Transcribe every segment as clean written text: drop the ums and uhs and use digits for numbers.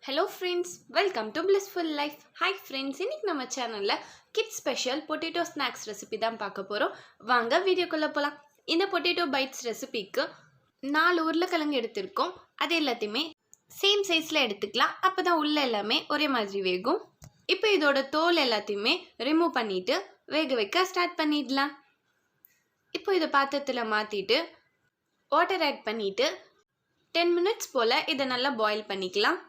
Hello friends, welcome to Blissful Life. Hi friends, இன்னைக்கு நம்ம சேனல்ல kids special potato snacks recipe தான் பார்க்க போறோம். வாங்க வீடியோக்குள்ள போலாம். இந்த பொட்டேட்டோ பைட்ஸ் ரெசிபிக்கு 4 உருளைக்கிழங்கு எடுத்திருக்கோம். அது எல்லாத்தையுமே சேம் சைஸ்ல எடுத்துக்கலாம். அப்பதான் உள்ள எல்லாமே ஒரே மாதிரி வேகும். இப்போ இதோட தோல் எல்லாத்தையுமே ரிமூவ் பண்ணிட்டு வேக வைக்க ஸ்டார்ட் பண்ணிடலாம். இப்போ இதை பாத்திரத்தில் மாற்றிட்டு வாட்டர் ஆட் பண்ணிவிட்டு 10 மினிட்ஸ் போல் இதை நல்லா பாயில் பண்ணிக்கலாம்.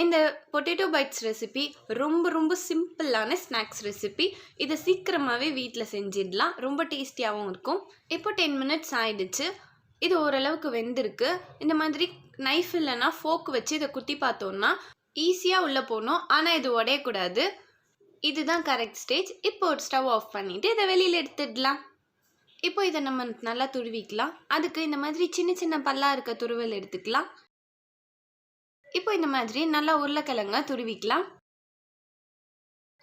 இந்த பொட்டேட்டோ பைட்ஸ் ரெசிபி ரொம்ப சிம்பிளான ஸ்நாக்ஸ் ரெசிபி. இதை சீக்கிரமாகவே வீட்டில் செஞ்சிடலாம். ரொம்ப டேஸ்டியாகவும் இருக்கும். இப்போ 10 மினிட்ஸ் ஆயிடுச்சு. இது ஓரளவுக்கு வெந்திருக்கு. இந்த மாதிரி நைஃப் இல்லைன்னா ஃபோக் வச்சு இதை குத்தி பார்த்தோன்னா ஈஸியாக உள்ளே போகணும். ஆனால் இது உடையக்கூடாது. இதுதான் கரெக்ட் ஸ்டேஜ். இப்போ ஒரு ஸ்டவ் ஆஃப் பண்ணிவிட்டு இதை வெளியில் எடுத்துடலாம். இப்போ இதை நம்ம நல்லா துருவிக்கலாம். அதுக்கு இந்த மாதிரி சின்ன பல்லாக இருக்க துருவல் எடுத்துக்கலாம். இப்போ இந்த மாதிரி நல்லா உருளைக்கிழங்க துருவிக்கலாம்.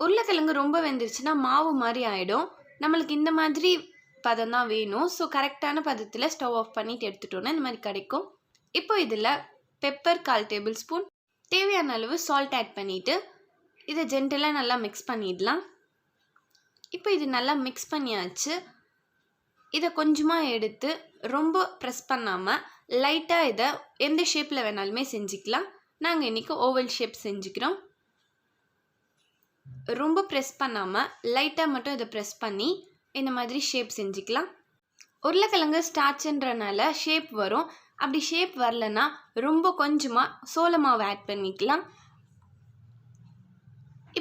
உருளைக்கிழங்கு ரொம்ப வெந்துருச்சுன்னா மாவு மாதிரி ஆகிடும். நம்மளுக்கு இந்த மாதிரி பதம் தான் வேணும். ஸோ கரெக்டான பதத்தில் ஸ்டவ் ஆஃப் பண்ணிட்டு எடுத்துட்டோன்னா இந்த மாதிரி கிடைக்கும். இப்போ இதில் பெப்பர் 1/4 டேபிள் ஸ்பூன், தேவையான அளவு சால்ட் ஆட் பண்ணிவிட்டு இதை ஜென்டலாக நல்லா மிக்ஸ் பண்ணிடலாம். இப்போ இது நல்லா மிக்ஸ் பண்ணியாச்சு. இதை கொஞ்சமாக எடுத்து ரொம்ப ப்ரெஸ் பண்ணாமல் லைட்டாக இதை எந்த ஷேப்பில் வேணாலுமே செஞ்சுக்கலாம். நாங்கள் இன்றைக்கி ஓவல் ஷேப் செஞ்சுக்கிறோம். ரொம்ப ப்ரெஸ் பண்ணாமல் லைட்டாக மட்டும் இதை ப்ரெஸ் பண்ணி இந்த மாதிரி ஷேப் செஞ்சுக்கலாம். உருளைக்கிழங்கு ஸ்டார்ச்ன்றனால ஷேப் வரும். அப்படி ஷேப் வரலன்னா ரொம்ப கொஞ்சமாக சோள மாவு ஆட் பண்ணிக்கலாம்.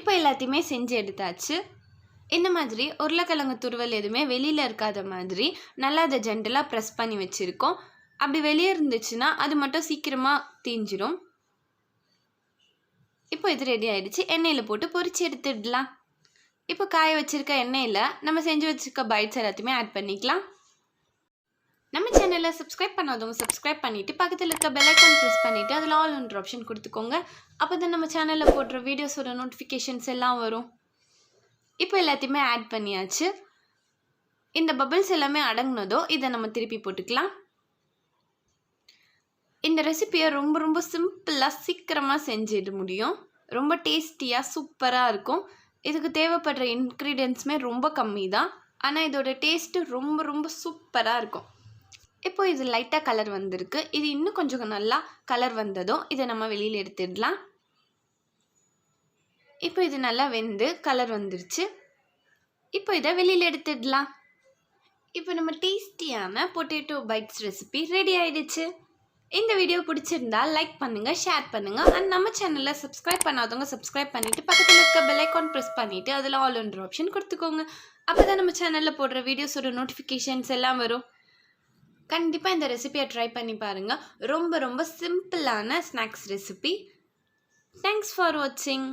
இப்போ எல்லாத்தையுமே செஞ்சு எடுத்தாச்சு. இந்த மாதிரி உருளைக்கிழங்கு துருவல் எதுவுமே வெளியில் இருக்காத மாதிரி நல்லா அதை ஜென்டலாக ப்ரெஸ் பண்ணி வச்சுருக்கோம். அப்படி வெளியே இருந்துச்சுன்னா அது மட்டும் சீக்கிரமாக தீஞ்சிரும். இப்போ இது ரெடி ஆகிடுச்சு. எண்ணெயில் போட்டு பொரிச்சு எடுத்துடலாம். இப்போ காய வச்சுருக்க எண்ணெயில் நம்ம செஞ்சு வச்சுருக்க பைட்ஸ் எல்லாத்தையுமே ஆட் பண்ணிக்கலாம். நம்ம சேனலை சப்ஸ்கிரைப் பண்ணாதவங்க சப்ஸ்கிரைப் பண்ணிவிட்டு பக்கத்தில் இருக்க பெல் ஐக்கான் ப்ரெஸ் பண்ணிவிட்டு அதில் ஆல் ஒன்ற ஆப்ஷன் கொடுத்துக்கோங்க. அப்போ தான் நம்ம சேனலில் போடுற வீடியோஸோட நோட்டிஃபிகேஷன்ஸ் எல்லாம் வரும். இப்போ எல்லாத்தையுமே ஆட் பண்ணியாச்சு. இந்த பபிள்ஸ் எல்லாமே அடங்கினதோ இதை நம்ம திருப்பி போட்டுக்கலாம். இந்த ரெசிபியை ரொம்ப சிம்பிளாக சீக்கிரமாக செஞ்சிட முடியும். ரொம்ப டேஸ்டியாக சூப்பராக இருக்கும். இதுக்கு தேவைப்படுற இன்க்ரீடியன்ட்ஸுமே ரொம்ப கம்மி தான். ஆனால் இதோட டேஸ்ட்டு ரொம்ப சூப்பராக இருக்கும். இப்போ இது லைட்டாக கலர் வந்திருக்கு. இது இன்னும் கொஞ்சம் நல்லா கலர் வந்ததும் இதை நம்ம வெளியில் எடுத்துடலாம். இப்போ இது நல்லா வெந்து கலர் வந்துருச்சு. இப்போ இதை வெளியில் எடுத்துடலாம். இப்போ நம்ம டேஸ்டியான பொட்டேட்டோ பைட்ஸ் ரெசிபி ரெடி ஆயிடுச்சு. இந்த வீடியோ பிடிச்சிருந்தா லைக் பண்ணுங்கள், ஷேர் பண்ணுங்கள். அண்ட் நம்ம சேனலில் சப்ஸ்கிரைப் பண்ணாதவங்க சப்ஸ்கிரைப் பண்ணிவிட்டு பக்கத்தில் இருக்க பெல் ஐக்கான் ப்ரெஸ் பண்ணிவிட்டு அதில் ஆல் ஒன்ற ஆப்ஷன் கொடுத்துக்கோங்க. அப்போ தான் நம்ம சேனலில் போடுற வீடியோஸோட நோட்டிஃபிகேஷன்ஸ் எல்லாம் வரும். கண்டிப்பாக இந்த ரெசிபியை ட்ரை பண்ணி பாருங்கள். ரொம்ப சிம்பிளான ஸ்நாக்ஸ் ரெசிபி. தேங்க்ஸ் ஃபார் வாட்சிங்.